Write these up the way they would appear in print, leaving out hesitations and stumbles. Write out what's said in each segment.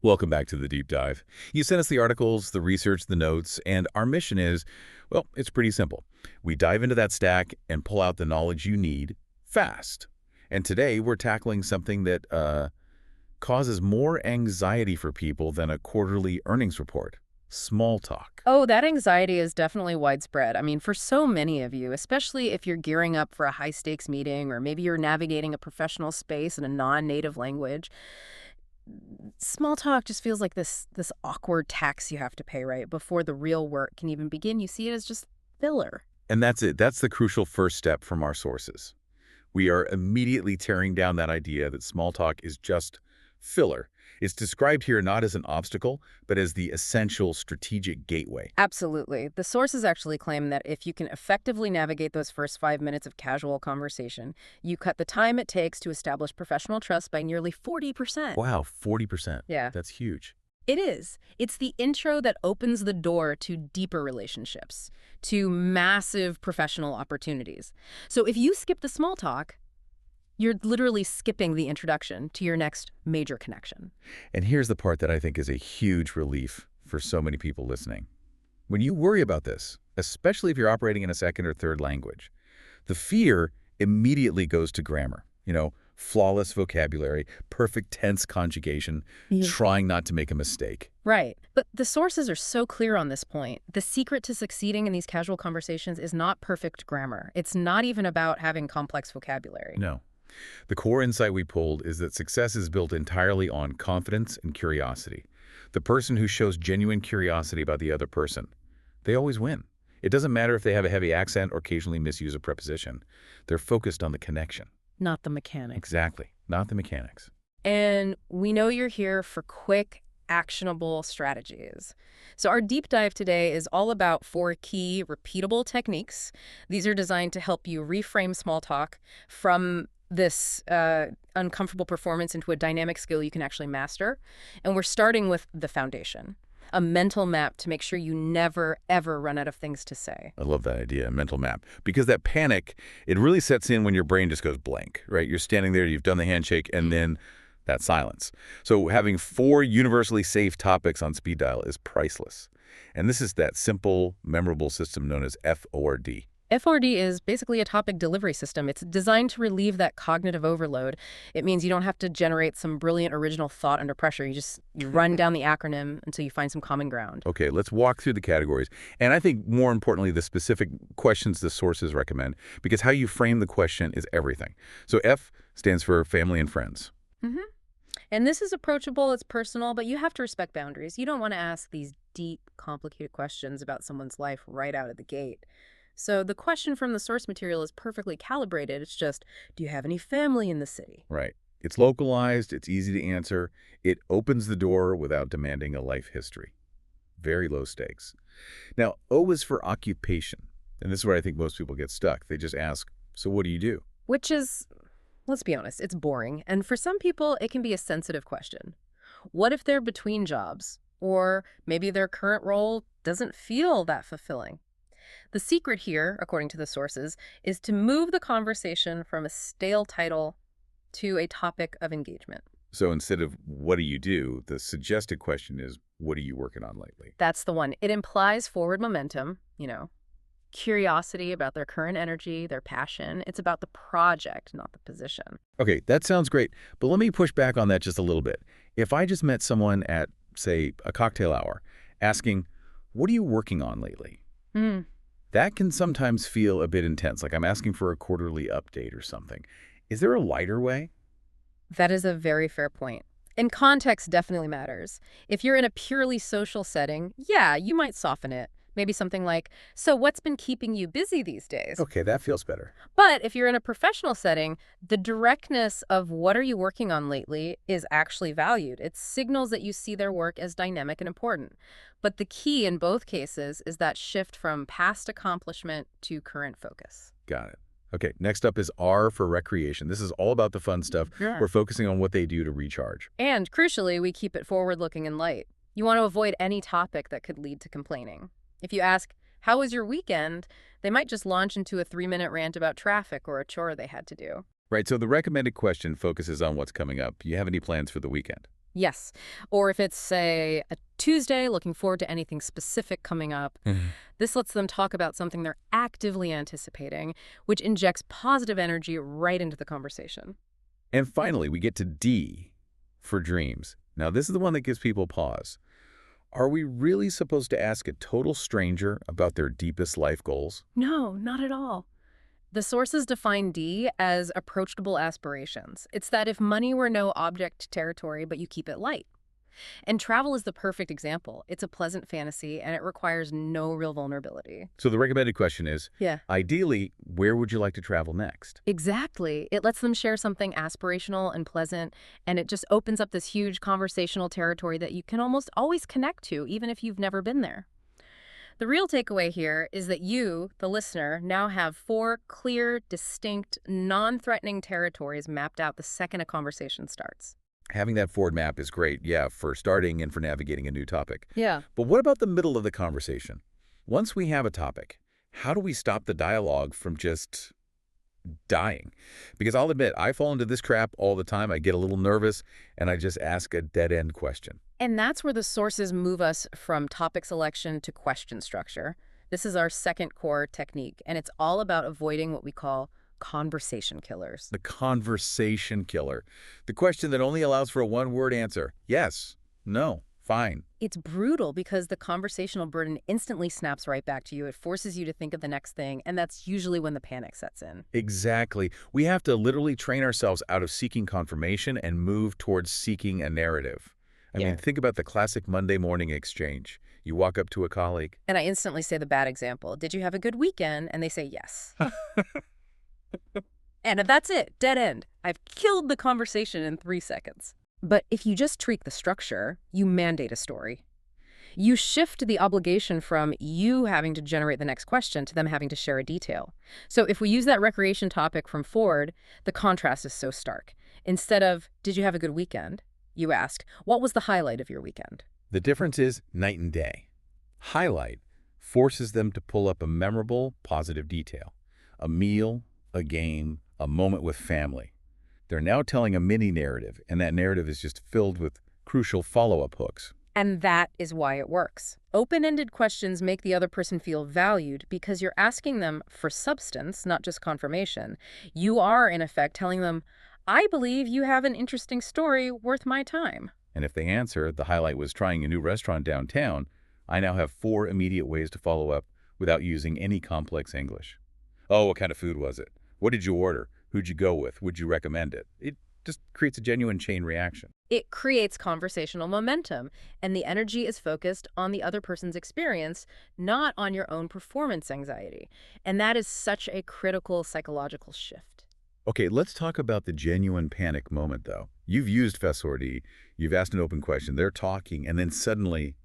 Welcome back to the deep dive. You sent us the articles, the research, the notes, and our mission is, well, it's pretty simple. We dive into that stack and pull out the knowledge you need fast. And today we're tackling something that causes more anxiety for people than a quarterly earnings report: small talk. Oh, that anxiety is definitely widespread. I mean, for so many of you, especially if you're gearing up for a high-stakes meeting or maybe you're navigating a professional space in a non-native language, small talk just feels like this awkward tax you have to pay right before the real work can even begin. You see it as just filler. And that's it. That's the crucial first step from our sources. We are immediately tearing down that idea that small talk is just filler. It's described here not as an obstacle, but as the essential strategic gateway. Absolutely. The sources actually claim that if you can effectively navigate those first 5 minutes of casual conversation, you cut the time it takes to establish professional trust by nearly 40%. Wow, 40%. Yeah. That's huge. It is. It's the intro that opens the door to deeper relationships, to massive professional opportunities. So if you skip the small talk, you're literally skipping the introduction to your next major connection. And here's the part that I think is a huge relief for so many people listening. When you worry about this, especially if you're operating in a second or third language, the fear immediately goes to grammar. Flawless vocabulary, perfect tense conjugation, trying not to make a mistake. Right. But the sources are so clear on this point. The secret to succeeding in these casual conversations is not perfect grammar. It's not even about having complex vocabulary. No. The core insight we pulled is that success is built entirely on confidence and curiosity. The person who shows genuine curiosity about the other person, they always win. It doesn't matter if they have a heavy accent or occasionally misuse a preposition. They're focused on the connection. Not the mechanics. Exactly. Not the mechanics. And we know you're here for quick, actionable strategies. So our deep dive today is all about 4 key, repeatable techniques. These are designed to help you reframe small talk from this uncomfortable performance into a dynamic skill you can actually master. And we're starting with the foundation, a mental map to make sure you never, ever run out of things to say. I love that idea, a mental map. Because that panic, it really sets in when your brain just goes blank, right? You're standing there, you've done the handshake, and then that silence. So having 4 universally safe topics on speed dial is priceless. And this is that simple, memorable system known as F.O.R.D. F.O.R.D is basically a topic delivery system. It's designed to relieve that cognitive overload. It means you don't have to generate some brilliant original thought under pressure. You run down the acronym until you find some common ground. Okay, let's walk through the categories. And I think more importantly, the specific questions the sources recommend, because how you frame the question is everything. So F stands for family and friends. Mm-hmm. And this is approachable, it's personal, but you have to respect boundaries. You don't want to ask these deep, complicated questions about someone's life right out of the gate. So the question from the source material is perfectly calibrated. It's just, do you have any family in the city? Right. It's localized, it's easy to answer, it opens the door without demanding a life history. Very low stakes. Now, O is for occupation. And this is where I think most people get stuck. They just ask, so what do you do? Which is, let's be honest, it's boring. And for some people, it can be a sensitive question. What if they're between jobs? Or maybe their current role doesn't feel that fulfilling? The secret here, according to the sources, is to move the conversation from a stale title to a topic of engagement. So instead of what do you do, the suggested question is, what are you working on lately? That's the one. It implies forward momentum, curiosity about their current energy, their passion. It's about the project, not the position. Okay, that sounds great, but let me push back on that just a little bit. If I just met someone at, say, a cocktail hour, asking, what are you working on lately? That can sometimes feel a bit intense, like I'm asking for a quarterly update or something. Is there a lighter way? That is a very fair point. And context definitely matters. If you're in a purely social setting, yeah, you might soften it. Maybe something like, so what's been keeping you busy these days? Okay, that feels better. But if you're in a professional setting, the directness of what are you working on lately is actually valued. It signals that you see their work as dynamic and important. But the key in both cases is that shift from past accomplishment to current focus. Got it. Okay, next up is R for recreation. This is all about the fun stuff. Sure. We're focusing on what they do to recharge. And crucially, we keep it forward-looking and light. You want to avoid any topic that could lead to complaining. If you ask, how was your weekend? They might just launch into a 3-minute rant about traffic or a chore they had to do. Right, so the recommended question focuses on what's coming up. Do you have any plans for the weekend? Yes. Or if it's, say, a Tuesday, looking forward to anything specific coming up, Mhm. this lets them talk about something they're actively anticipating, which injects positive energy right into the conversation. And finally, we get to D for dreams. Now, this is the one that gives people pause. Are we really supposed to ask a total stranger about their deepest life goals? No, not at all. The sources define D as approachable aspirations. It's that if money were no object territory, but you keep it light. And travel is the perfect example. It's a pleasant fantasy, and it requires no real vulnerability. So the recommended question is, Yeah. ideally, where would you like to travel next? Exactly. It lets them share something aspirational and pleasant, and it just opens up this huge conversational territory that you can almost always connect to, even if you've never been there. The real takeaway here is that you, the listener, now have 4 clear, distinct, non-threatening territories mapped out the second a conversation starts. Having that Ford map is great, yeah, for starting and for navigating a new topic. Yeah. But what about the middle of the conversation? Once we have a topic, how do we stop the dialogue from just dying? Because I'll admit, I fall into this trap all the time. I get a little nervous, and I just ask a dead-end question. And that's where the sources move us from topic selection to question structure. This is our second core technique, and it's all about avoiding what we call conversation killers. The conversation killer. The question that only allows for a one-word answer. Yes, no, fine. It's brutal because the conversational burden instantly snaps right back to you. It forces you to think of the next thing, and that's usually when the panic sets in. Exactly. We have to literally train ourselves out of seeking confirmation and move towards seeking a narrative. I Yeah. mean, think about the classic Monday morning exchange. You walk up to a colleague. And I instantly say the bad example. Did you have a good weekend? And they say yes. And that's it. Dead end. I've killed the conversation in 3 seconds. But if you just tweak the structure, you mandate a story. You shift the obligation from you having to generate the next question to them having to share a detail. So if we use that recreation topic from Ford, the contrast is so stark. Instead of, did you have a good weekend? You ask, what was the highlight of your weekend? The difference is night and day. Highlight forces them to pull up a memorable, positive detail. A meal, a game, a moment with family. They're now telling a mini narrative, and that narrative is just filled with crucial follow-up hooks. And that is why it works. Open-ended questions make the other person feel valued because you're asking them for substance, not just confirmation. You are, in effect, telling them, I believe you have an interesting story worth my time. And if they answer, the highlight was trying a new restaurant downtown, I now have 4 immediate ways to follow up without using any complex English. Oh, what kind of food was it? What did you order? Who'd you go with? Would you recommend it? It just creates a genuine chain reaction. It creates conversational momentum, and the energy is focused on the other person's experience, not on your own performance anxiety. And that is such a critical psychological shift. Okay, let's talk about the genuine panic moment, though. You've used F.O.R.D, you've asked an open question, they're talking, and then suddenly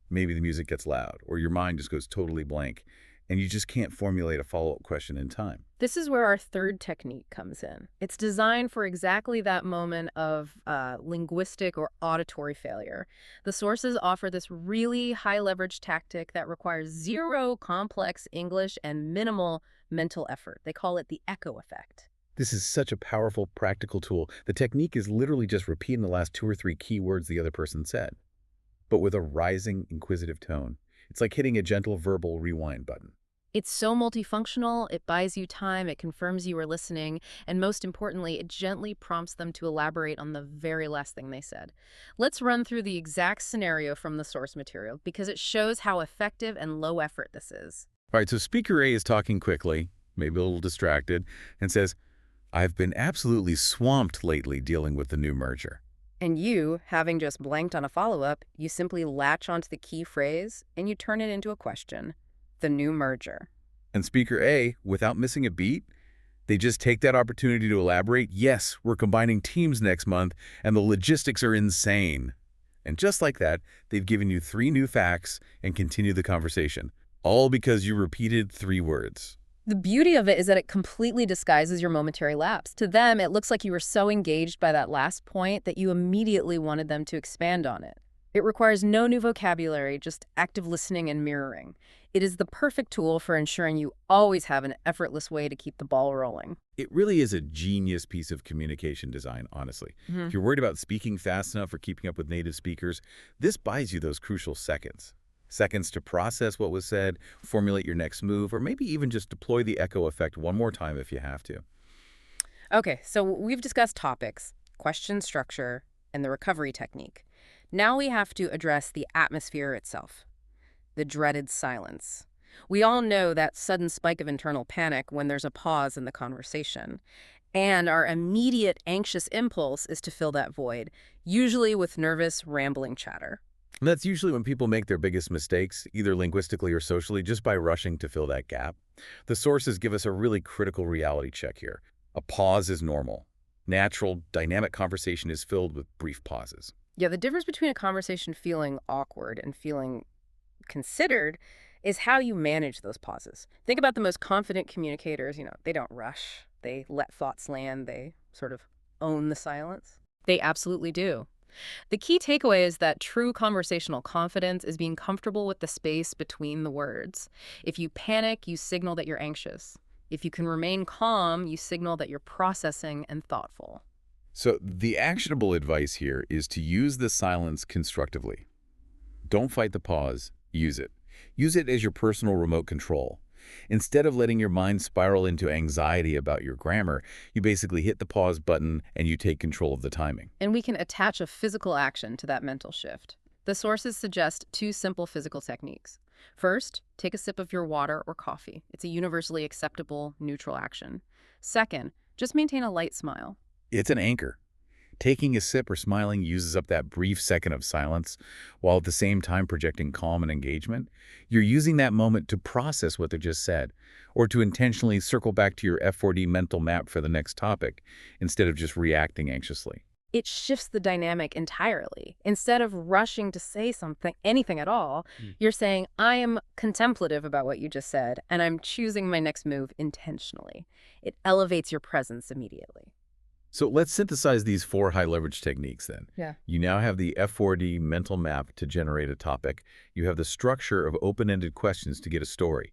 maybe the music gets loud, or your mind just goes totally blank, and you just can't formulate a follow-up question in time. This is where our third technique comes in. It's designed for exactly that moment of linguistic or auditory failure. The sources offer this really high-leverage tactic that requires zero complex English and minimal mental effort. They call it the echo effect. This is such a powerful, practical tool. The technique is literally just repeating the last 2 or 3 key words the other person said, but with a rising, inquisitive tone. It's like hitting a gentle verbal rewind button. It's so multifunctional, it buys you time, it confirms you are listening, and most importantly, it gently prompts them to elaborate on the very last thing they said. Let's run through the exact scenario from the source material because it shows how effective and low effort this is. All right, so speaker A is talking quickly, maybe a little distracted, and says, I've been absolutely swamped lately dealing with the new merger. And you, having just blanked on a follow-up, you simply latch onto the key phrase and you turn it into a question. The new merger. And speaker A, without missing a beat, they just take that opportunity to elaborate, yes, we're combining teams next month, and the logistics are insane. And just like that, they've given you 3 new facts and continue the conversation, all because you repeated 3 words. The beauty of it is that it completely disguises your momentary lapse. To them, it looks like you were so engaged by that last point that you immediately wanted them to expand on it. It requires no new vocabulary, just active listening and mirroring. It is the perfect tool for ensuring you always have an effortless way to keep the ball rolling. It really is a genius piece of communication design, honestly. If you're worried about speaking fast enough or keeping up with native speakers, this buys you those crucial seconds. Seconds to process what was said, formulate your next move, or maybe even just deploy the echo effect one more time if you have to. Okay, so we've discussed topics, question structure, and the recovery technique. Now we have to address the atmosphere itself, the dreaded silence. We all know that sudden spike of internal panic when there's a pause in the conversation. And our immediate anxious impulse is to fill that void, usually with nervous, rambling chatter. And that's usually when people make their biggest mistakes, either linguistically or socially, just by rushing to fill that gap. The sources give us a really critical reality check here. A pause is normal. Natural, dynamic conversation is filled with brief pauses. Yeah, the difference between a conversation feeling awkward and feeling considered is how you manage those pauses. Think about the most confident communicators, they don't rush. They let thoughts land. They sort of own the silence. They absolutely do. The key takeaway is that true conversational confidence is being comfortable with the space between the words. If you panic, you signal that you're anxious. If you can remain calm, you signal that you're processing and thoughtful. So the actionable advice here is to use the silence constructively. Don't fight the pause, use it. Use it as your personal remote control. Instead of letting your mind spiral into anxiety about your grammar, you basically hit the pause button and you take control of the timing. And we can attach a physical action to that mental shift. The sources suggest two simple physical techniques. First, take a sip of your water or coffee. It's a universally acceptable, neutral action. Second, just maintain a light smile. It's an anchor. Taking a sip or smiling uses up that brief second of silence, while at the same time projecting calm and engagement. You're using that moment to process what they just said, or to intentionally circle back to your F.O.R.D mental map for the next topic, instead of just reacting anxiously. It shifts the dynamic entirely. Instead of rushing to say something, anything at all, you're saying, I am contemplative about what you just said, and I'm choosing my next move intentionally. It elevates your presence immediately. So let's synthesize these 4 high-leverage techniques then. Yeah. You now have the F.O.R.D mental map to generate a topic. You have the structure of open-ended questions to get a story.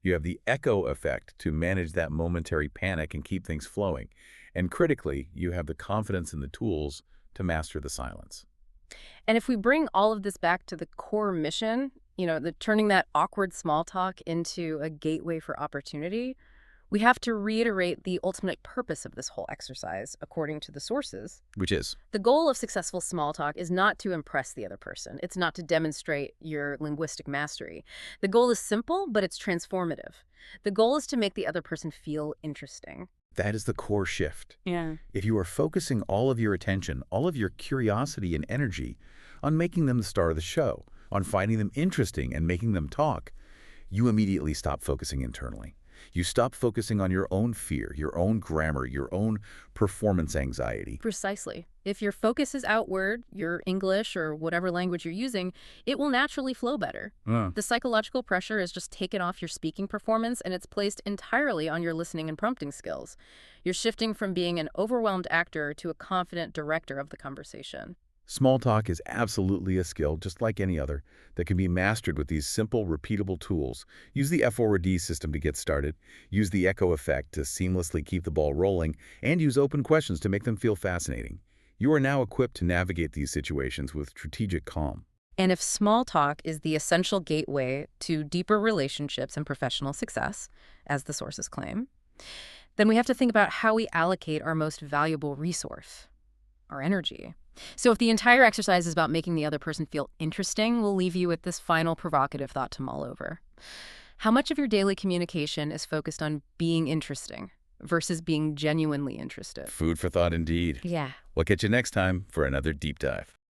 You have the echo effect to manage that momentary panic and keep things flowing. And critically, you have the confidence and the tools to master the silence. And if we bring all of this back to the core mission, turning that awkward small talk into a gateway for opportunity, we have to reiterate the ultimate purpose of this whole exercise, according to the sources. Which is? The goal of successful small talk is not to impress the other person. It's not to demonstrate your linguistic mastery. The goal is simple, but it's transformative. The goal is to make the other person feel interesting. That is the core shift. Yeah. If you are focusing all of your attention, all of your curiosity and energy on making them the star of the show, on finding them interesting and making them talk, you immediately stop focusing internally. You stop focusing on your own fear, your own grammar, your own performance anxiety. Precisely. If your focus is outward, your English or whatever language you're using, it will naturally flow better. The psychological pressure is just taken off your speaking performance and it's placed entirely on your listening and prompting skills. You're shifting from being an overwhelmed actor to a confident director of the conversation. Small talk is absolutely a skill, just like any other, that can be mastered with these simple, repeatable tools. Use the F.O.R.D system to get started, use the echo effect to seamlessly keep the ball rolling, and use open questions to make them feel fascinating. You are now equipped to navigate these situations with strategic calm. And if small talk is the essential gateway to deeper relationships and professional success, as the sources claim, then we have to think about how we allocate our most valuable resource, our energy. So if the entire exercise is about making the other person feel interesting, we'll leave you with this final provocative thought to mull over. How much of your daily communication is focused on being interesting versus being genuinely interested? Food for thought indeed. Yeah. We'll catch you next time for another deep dive.